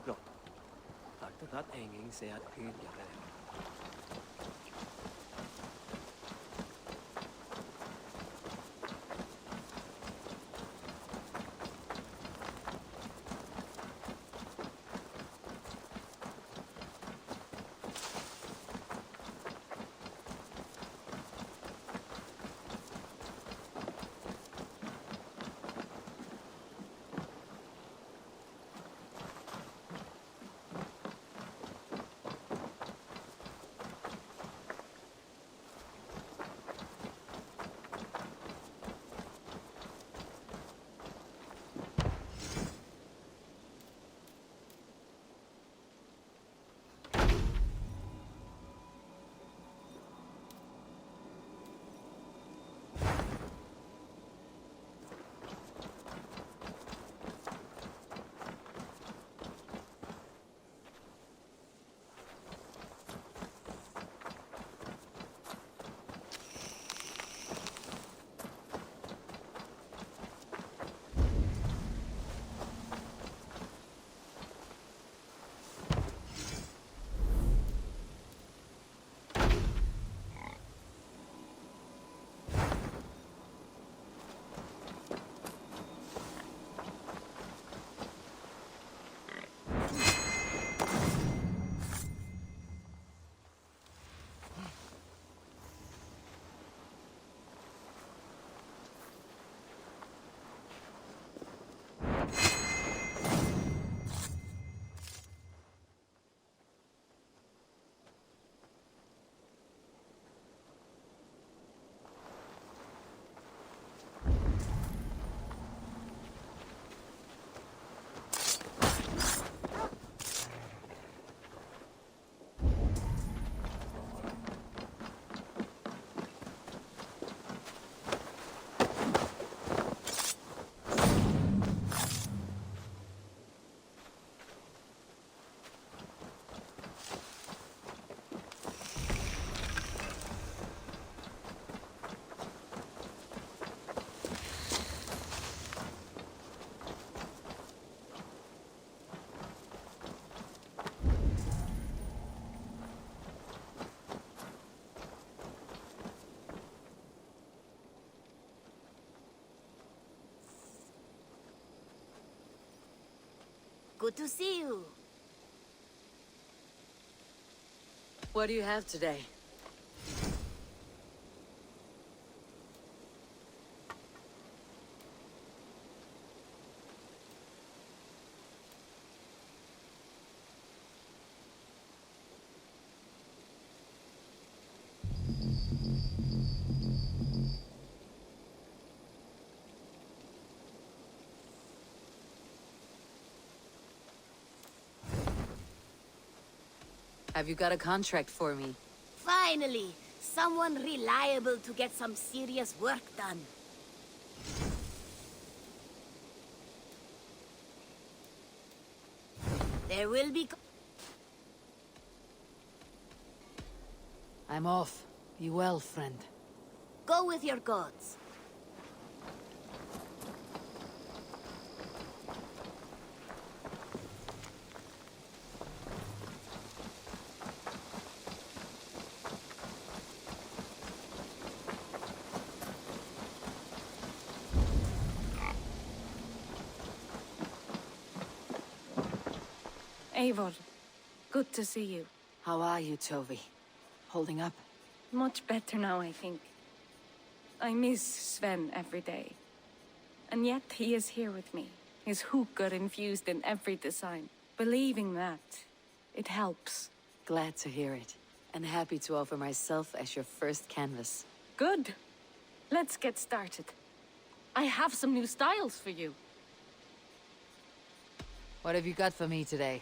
Bra. Taktet at enging ser at hyggligere. Good to see you. What do you have today? Have you got a contract for me? Finally, someone reliable to get some serious work done. There will be... I'm off. Be well, friend. Go with your gods. Eivor, good to see you. How are you, Tovi? Holding up? Much better now, I think. I miss Sven every day. And yet he is here with me. His hookah infused in every design. Believing that, it helps. Glad to hear it. And happy to offer myself as your first canvas. Good. Let's get started. I have some new styles for you. What have you got for me today?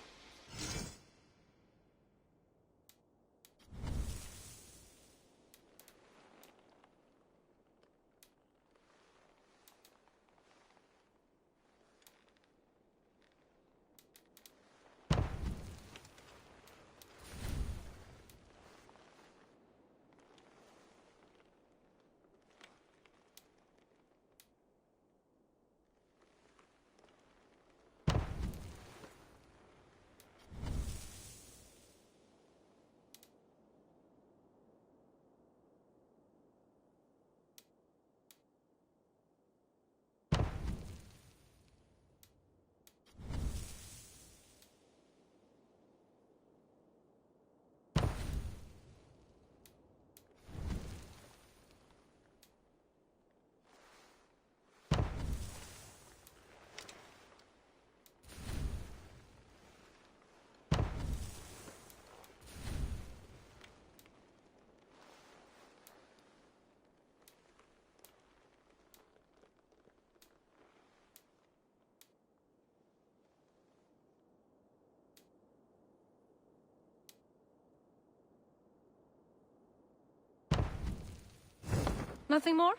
Nothing more?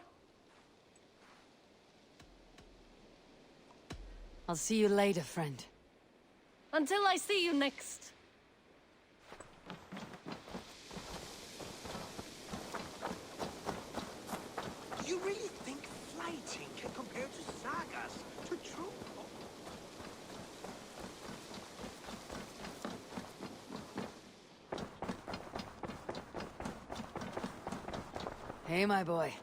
I'll see you later, friend. Until I see you next. You really think flighting can compare to sagas, to true? Hey, my boy.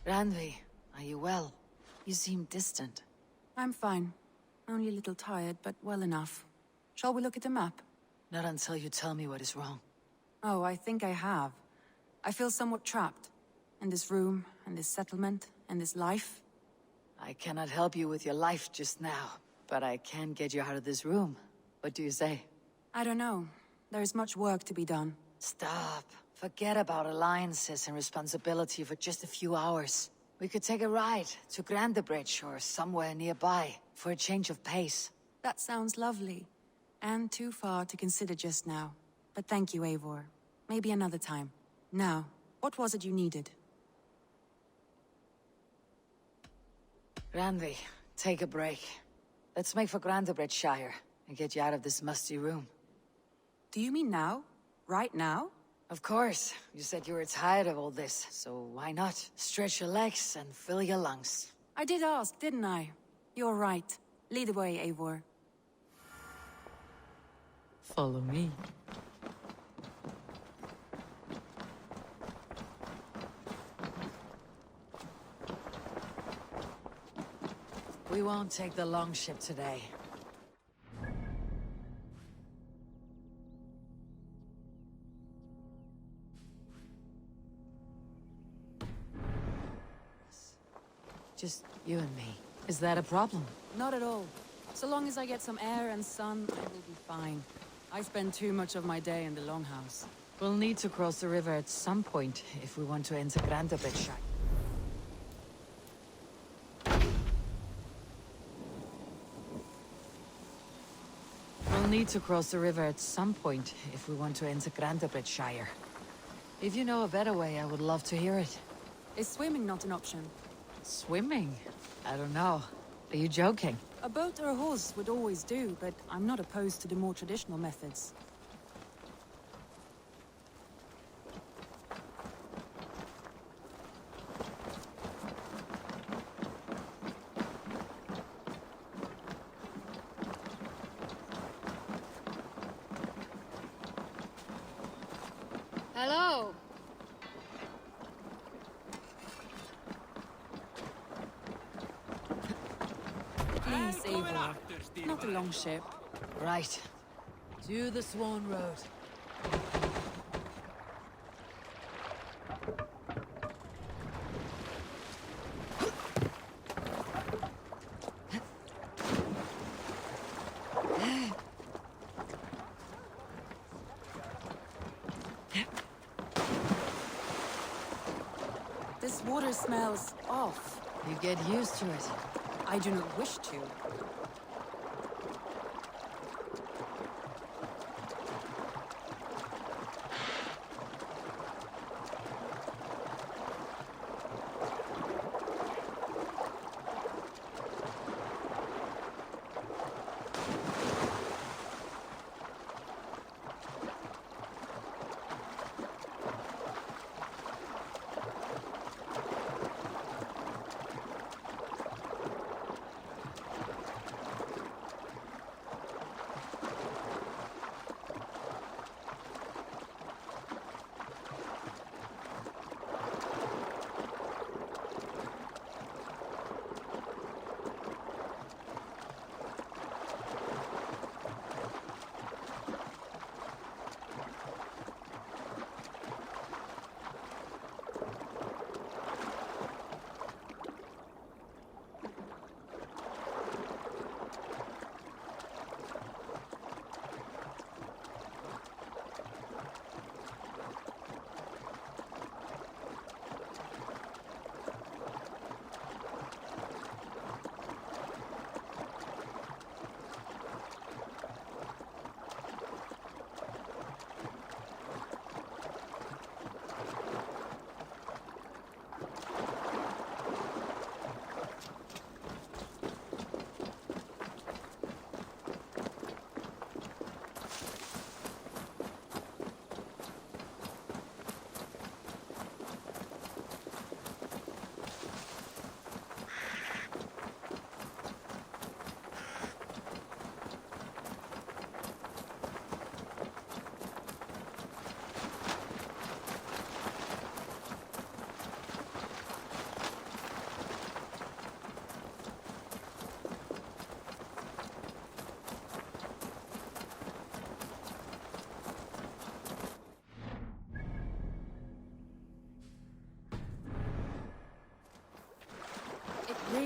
Randvi, are you well? You seem distant. I'm fine. Only a little tired, but well enough. Shall we look at the map? Not until you tell me what is wrong. Oh, I think I have. I feel somewhat trapped. In this room, and this settlement, and this life. I cannot help you with your life just now, but I can get you out of this room. What do you say? I don't know. There is much work to be done. Stop. Forget about alliances and responsibility for just a few hours. We could take a ride to Grandebridge or somewhere nearby for a change of pace. That sounds lovely. And too far to consider just now. But thank you, Eivor. Maybe another time. Now, what was it you needed? Randvi, take a break. Let's make for Grandebridgeshire and get you out of this musty room. Do you mean now? Right now? Of course. You said you were tired of all this, so why not? Stretch your legs and fill your lungs. I did ask, didn't I? You're right. Lead the way, Eivor. Follow me. We won't take the long ship today. Just you and me. Is that a problem? Not at all. So long as I get some air and sun, I will be fine. I spend too much of my day in the Longhouse. We'll need to cross the river at some point if we want to enter Grandebridgeshire. We'll need to cross the river at some point if we want to enter Grandebridgeshire. If you know a better way, I would love to hear it. Is swimming not an option? Swimming? I don't know. Are you joking? A boat or a horse would always do, but I'm not opposed to the more traditional methods. Hello. Please, Eivor. Not a long ship. Right. To the Swan Road. This water smells off. You get used to it. I do not wish to.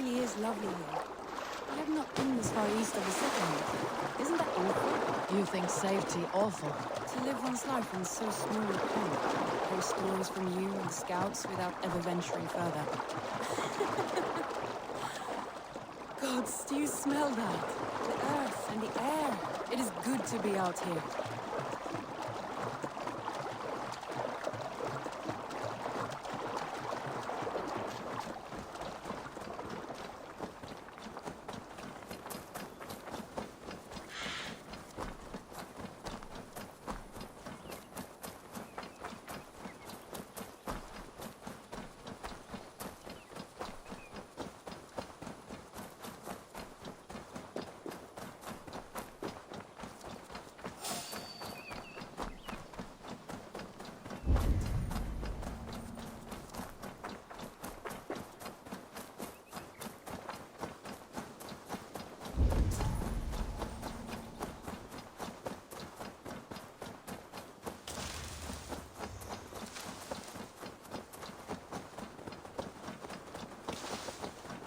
really is lovely here. I have not been this far east of the settlement. Isn't that awful? You think safety awful? To live one's life in so small a pen. Hear stories from you and the scouts without ever venturing further. Gods, do you smell that? The earth and the air. It is good to be out here.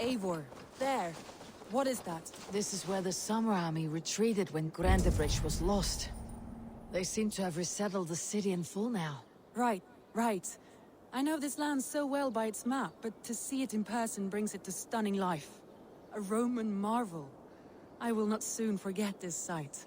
Eivor, there. What is that? This is where the Summer Army retreated when Grandebridge was lost. They seem to have resettled the city in full now. Right, right. I know this land so well by its map, but to see it in person brings it to stunning life. A Roman marvel. I will not soon forget this sight.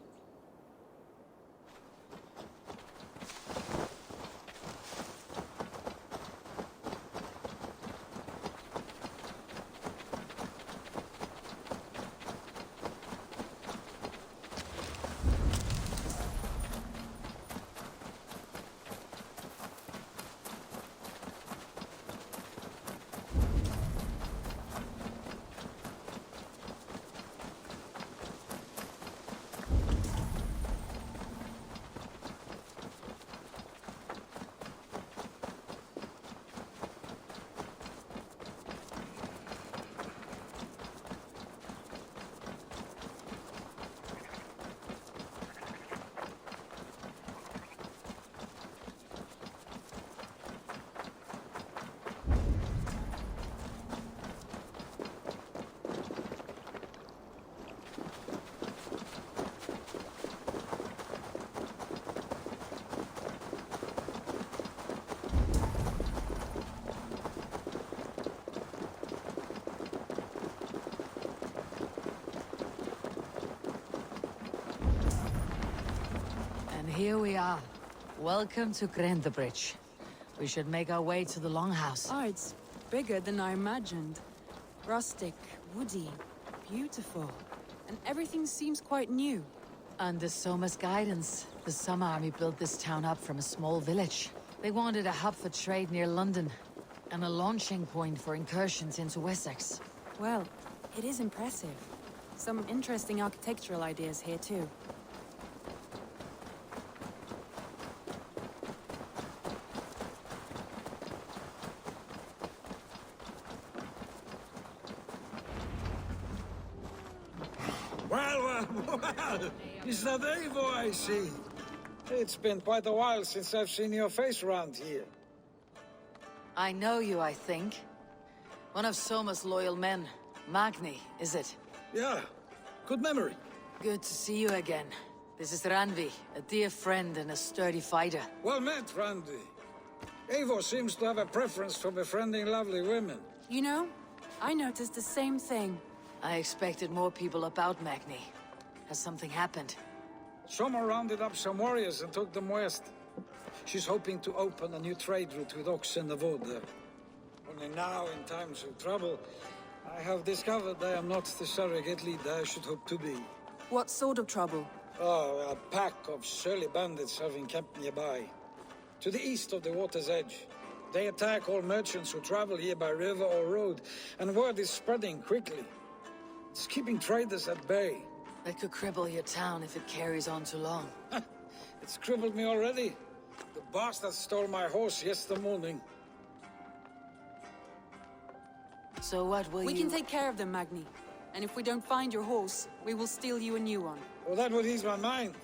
Here we are. Welcome to Grandebridge. We should make our way to the Longhouse. Oh, it's bigger than I imagined. Rustic, woody, beautiful. And everything seems quite new. Under Soma's guidance, the Summer Army built this town up from a small village. They wanted a hub for trade near London, and a launching point for incursions into Wessex. Well, it is impressive. Some interesting architectural ideas here too. Well, is that Eivor I see? It's been quite a while since I've seen your face around here. I know you, I think. One of Soma's loyal men. Magni, is it? Yeah, good memory. Good to see you again. This is Randvi, a dear friend and a sturdy fighter. Well met, Randy. Eivor seems to have a preference for befriending lovely women. You know, I noticed the same thing. I expected more people about Magni. Has something happened? Soma rounded up some warriors and took them west. She's hoping to open a new trade route with Ox and the Wood there. Only now, in times of trouble, I have discovered I am not the surrogate leader I should hope to be. What sort of trouble? Oh, a pack of surly bandits have encamped nearby. To the east of the water's edge. They attack all merchants who travel here by river or road, and word is spreading quickly. It's keeping traders at bay. That could cripple your town if it carries on too long. It's crippled me already. The bastard stole my horse yesterday morning. So what will We can take care of them, Magni. And if we don't find your horse, we will steal you a new one. Well, that would ease my mind.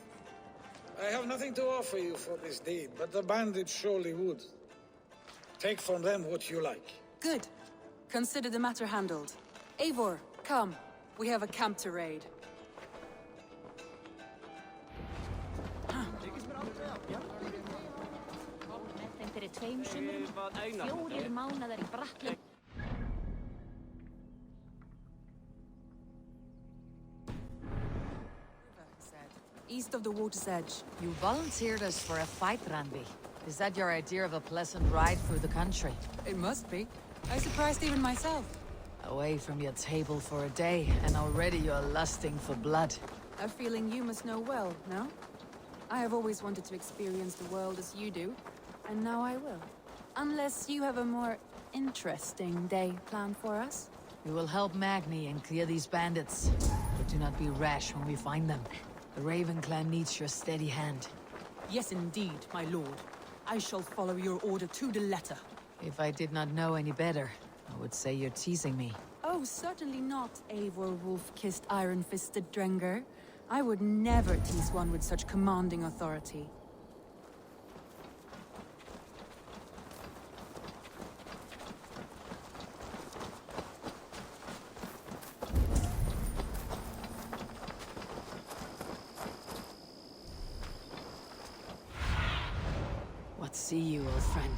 I have nothing to offer you for this deed, but the bandits surely would. Take from them what you like. Good. Consider the matter handled. Eivor, come. We have a camp to raid. Fyrir tveim sumrum, 4 mánaðar í brakli. East of the water's edge. You volunteered us for a fight, Randy. Is that your idea of a pleasant ride through the country? It must be. I surprised even myself. Away from your table for a day, and already you're lusting for blood. A feeling you must know well, no? I have always wanted to experience the world as you do, and now I will. Unless you have a more interesting day planned for us? We will help Magni and clear these bandits. But do not be rash when we find them. The Raven clan needs your steady hand. Yes, indeed, my lord. I shall follow your order to the letter. If I did not know any better, I would say you're teasing me. Oh, certainly not, Eivor wolf-kissed iron-fisted Drenger. I would never tease one with such commanding authority. What see you, old friend?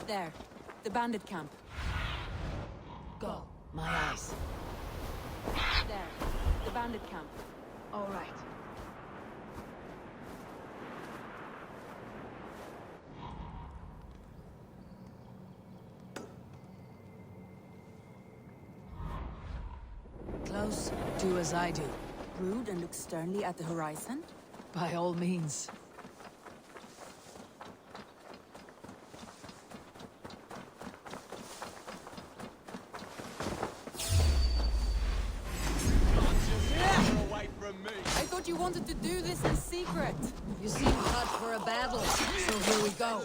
There, the bandit camp. Go. My eyes. There, the bandit camp. All right. Close, do as I do. Rude and look sternly at the horizon? By all means. I thought you wanted to do this in secret. You seem hot for a battle, so here we go.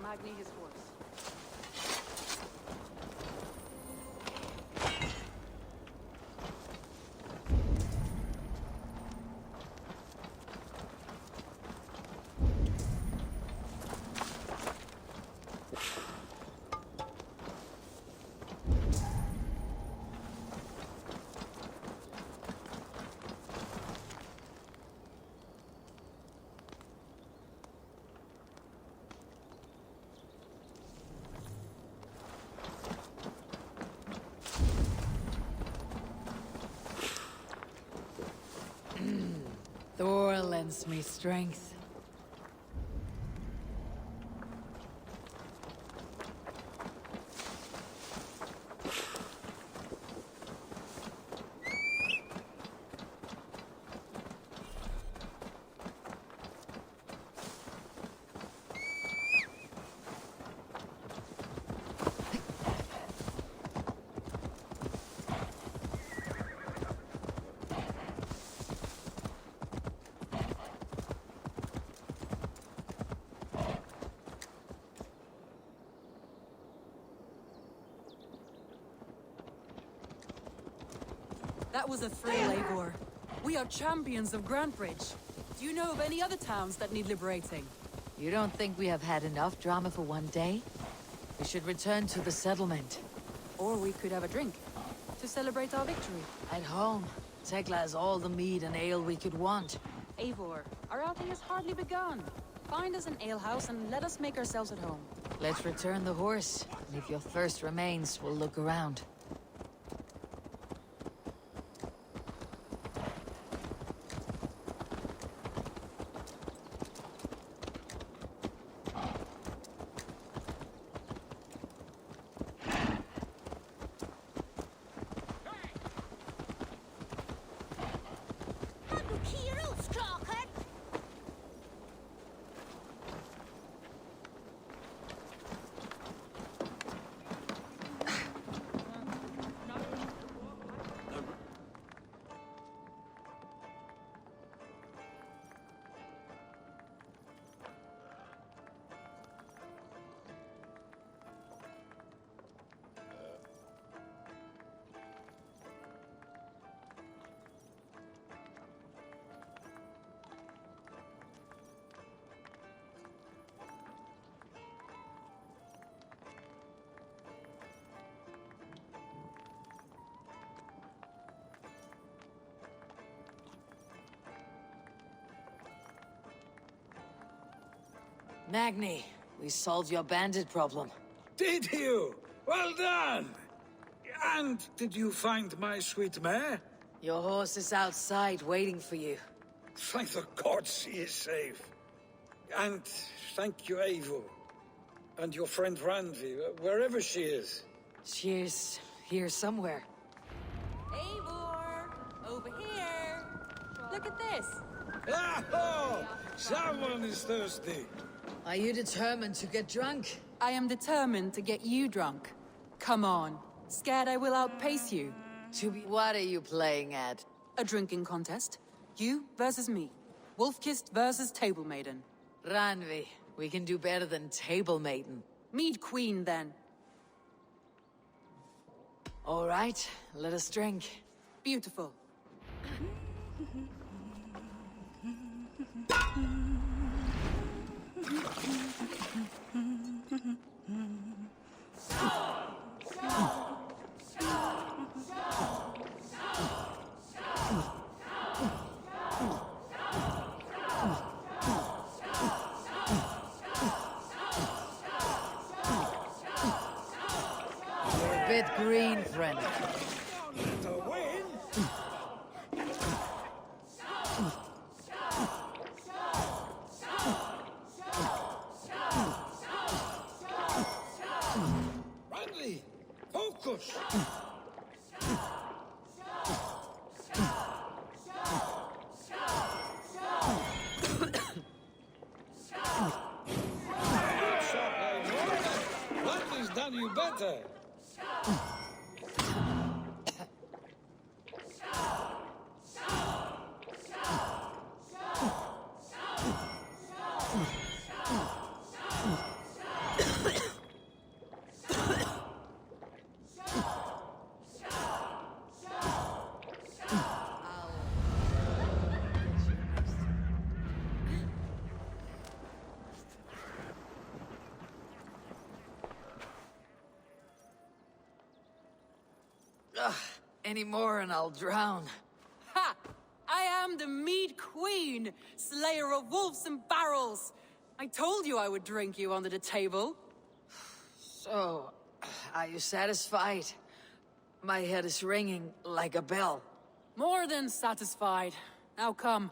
Magni his horse. Thor lends me strength. That was a thrill, Eivor. We are champions of Grantbridge. Do you know of any other towns that need liberating? You don't think we have had enough drama for one day? We should return to the settlement. Or we could have a drink, to celebrate our victory. At home, Tekla has all the mead and ale we could want. Eivor, our outing has hardly begun. Find us an alehouse and let us make ourselves at home. Let's return the horse, and if your thirst remains, we'll look around. Magni, we solved your bandit problem. Did you? Well done! And did you find my sweet mare? Your horse is outside waiting for you. Thank the gods he is safe. And thank you, Eivor. And your friend Randvi, wherever she is. She's here somewhere. Eivor! Over here! Look at this! Oh! Someone is thirsty. Are you determined to get drunk? I am determined to get you drunk. Come on. Scared I will outpace you. What are you playing at? A drinking contest. You versus me. Wolf-kissed versus Table Maiden. Ranvi, we can do better than Table Maiden. Mead Queen, then. All right, let us drink. Beautiful. You're a bit green, friend. To win? Randy, focus! Randy's done you better. Any more and I'll drown. Ha! I am the Mead Queen, slayer of wolves and barrels. I told you I would drink you under the table. So, are you satisfied? My head is ringing like a bell. More than satisfied. Now come,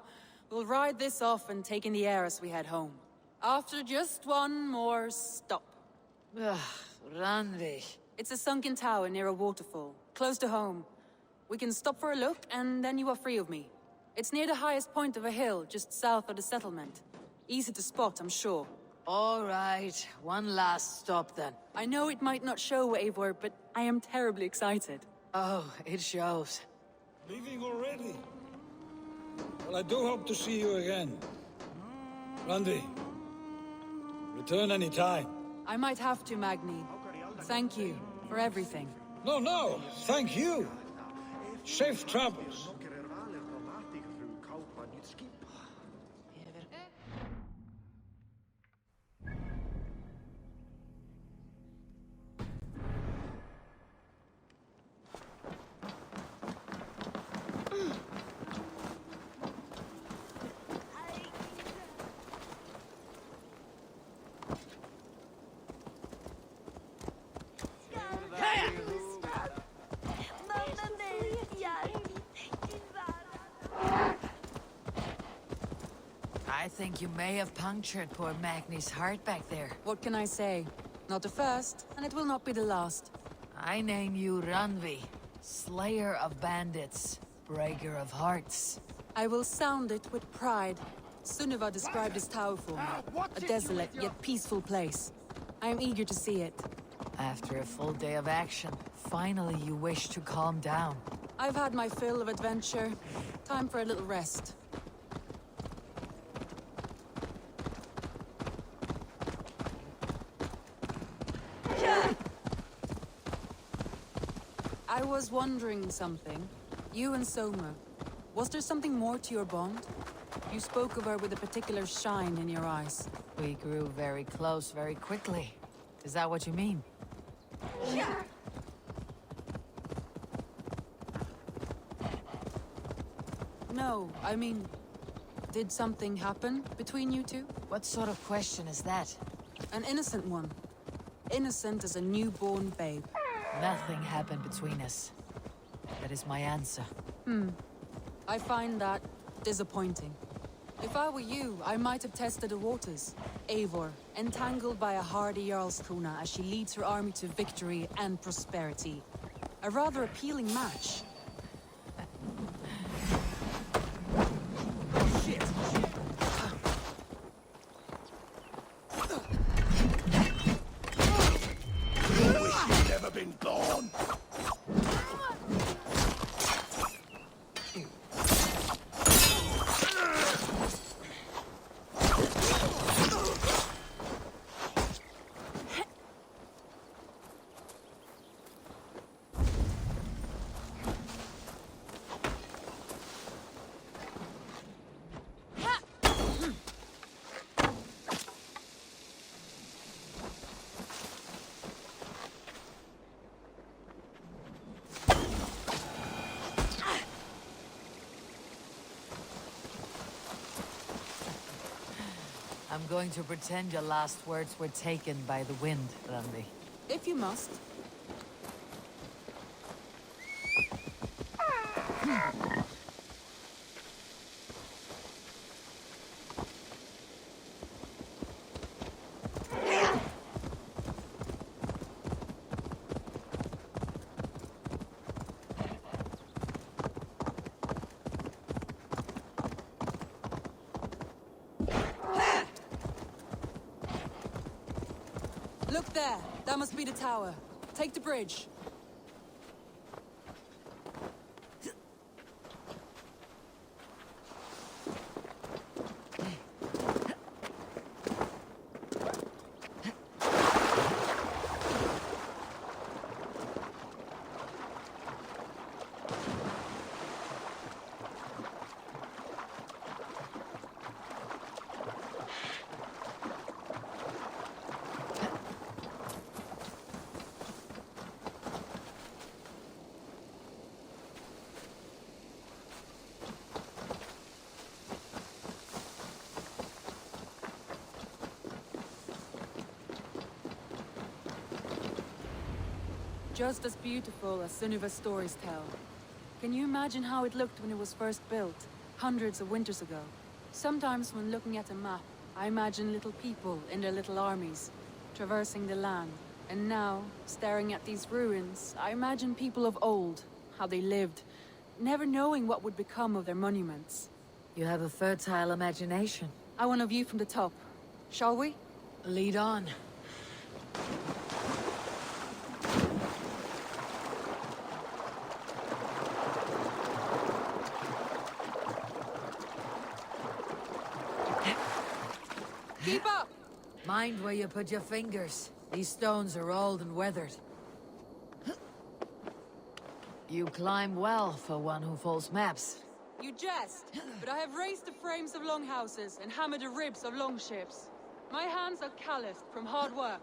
we'll ride this off and take in the air as we head home. After just one more stop. Ranvi. It's a sunken tower near a waterfall, close to home. We can stop for a look, and then you are free of me. It's near the highest point of a hill, just south of the settlement. Easy to spot, I'm sure. All right, one last stop then. I know it might not show, Eivor, but I am terribly excited. Oh, it shows. Leaving already? Well, I do hope to see you again. Randy, return any time. I might have to, Magni. Thank you for everything. No, thank you. Safe travels. I think you may have punctured poor Magni's heart back there. What can I say? Not the first, and it will not be the last. I name you Ranvi, slayer of bandits, breaker of hearts. I will sound it with pride. Sunniva described this tower for me. A desolate yet peaceful place. I am eager to see it. After a full day of action, finally you wish to calm down. I've had my fill of adventure. Time for a little rest. I was wondering something. You and Soma, was there something more to your bond? You spoke of her with a particular shine in your eyes. We grew very close very quickly. Is that what you mean? No, I mean, did something happen between you two? What sort of question is that? An innocent one. Innocent as a newborn babe. Nothing happened between us. That is my answer. I find that disappointing. If I were you, I might have tested the waters. Eivor, entangled by a hardy Jarlskona as she leads her army to victory and prosperity. A rather appealing match. Never been born. I'm going to pretend your last words were taken by the wind, Ranvi. If you must. Look there! That must be the tower. Take the bridge. Just as beautiful as Sunniva's stories tell. Can you imagine how it looked when it was first built, hundreds of winters ago? Sometimes when looking at a map, I imagine little people in their little armies, traversing the land. And now, staring at these ruins, I imagine people of old, how they lived, never knowing what would become of their monuments. You have a fertile imagination. I want a view from the top. Shall we? Lead on. Keep up! Mind where you put your fingers. These stones are old and weathered. You climb well for one who follows maps. You jest, but I have raised the frames of longhouses and hammered the ribs of longships. My hands are calloused from hard work.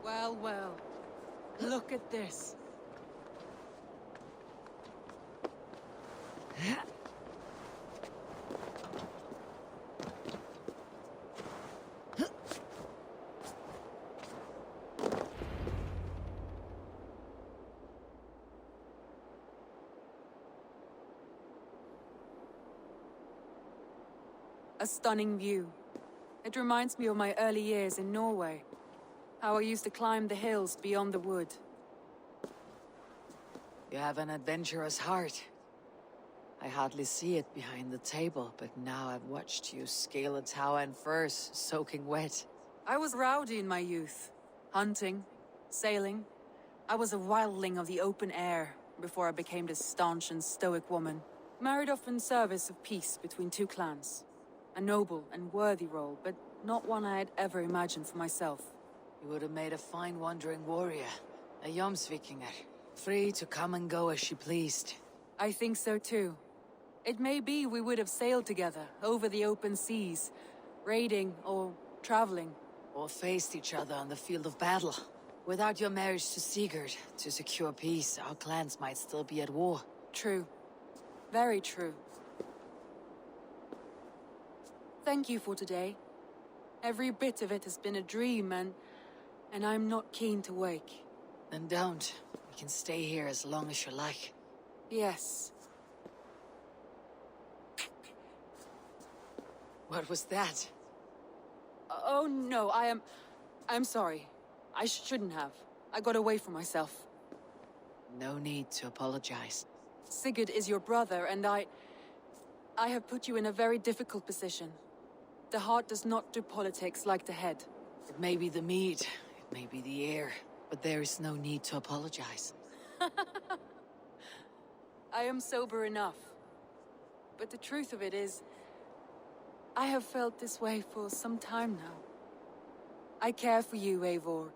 Well, well. Look at this. A stunning view. It reminds me of my early years in Norway. How I used to climb the hills beyond the wood. You have an adventurous heart. I hardly see it behind the table, but now I've watched you scale a tower in furs, soaking wet. I was rowdy in my youth. Hunting, sailing. I was a wildling of the open air before I became this staunch and stoic woman. Married off in service of peace between two clans. A noble and worthy role, but not one I had ever imagined for myself. You would have made a fine wandering warrior, a Jomsvikinger, free to come and go as she pleased. I think so too. It may be we would have sailed together over the open seas, raiding or traveling. Or faced each other on the field of battle. Without your marriage to Sigurd, to secure peace, our clans might still be at war. True. Very true. Thank you for today. Every bit of it has been a dream, and I'm not keen to wake. Then don't. We can stay here as long as you like. Yes. What was that? Oh no, I'm sorry. I shouldn't have. I got away from myself. No need to apologize. Sigurd is your brother, and I have put you in a very difficult position. The heart does not do politics like the head. It may be the mead, it may be the air, but there is no need to apologize. I am sober enough. But the truth of it is, I have felt this way for some time now. I care for you, Eivor.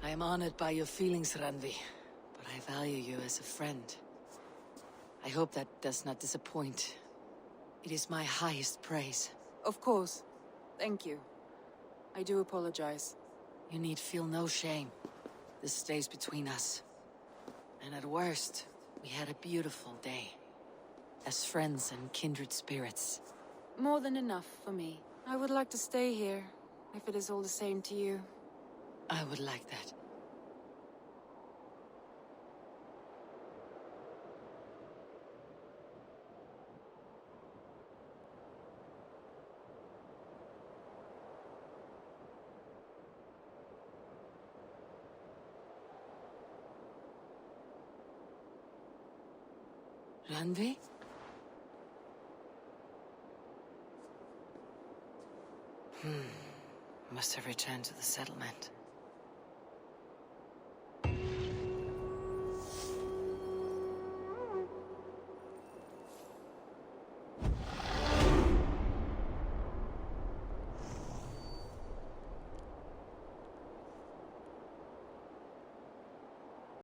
I am honored by your feelings, Randvi, but I value you as a friend. I hope that does not disappoint. It is my highest praise. Of course. Thank you. I do apologize. You need feel no shame. This stays between us. And at worst, we had a beautiful day. As friends and kindred spirits. More than enough for me. I would like to stay here, if it is all the same to you. I would like that. Randvi? Must have returned to the settlement.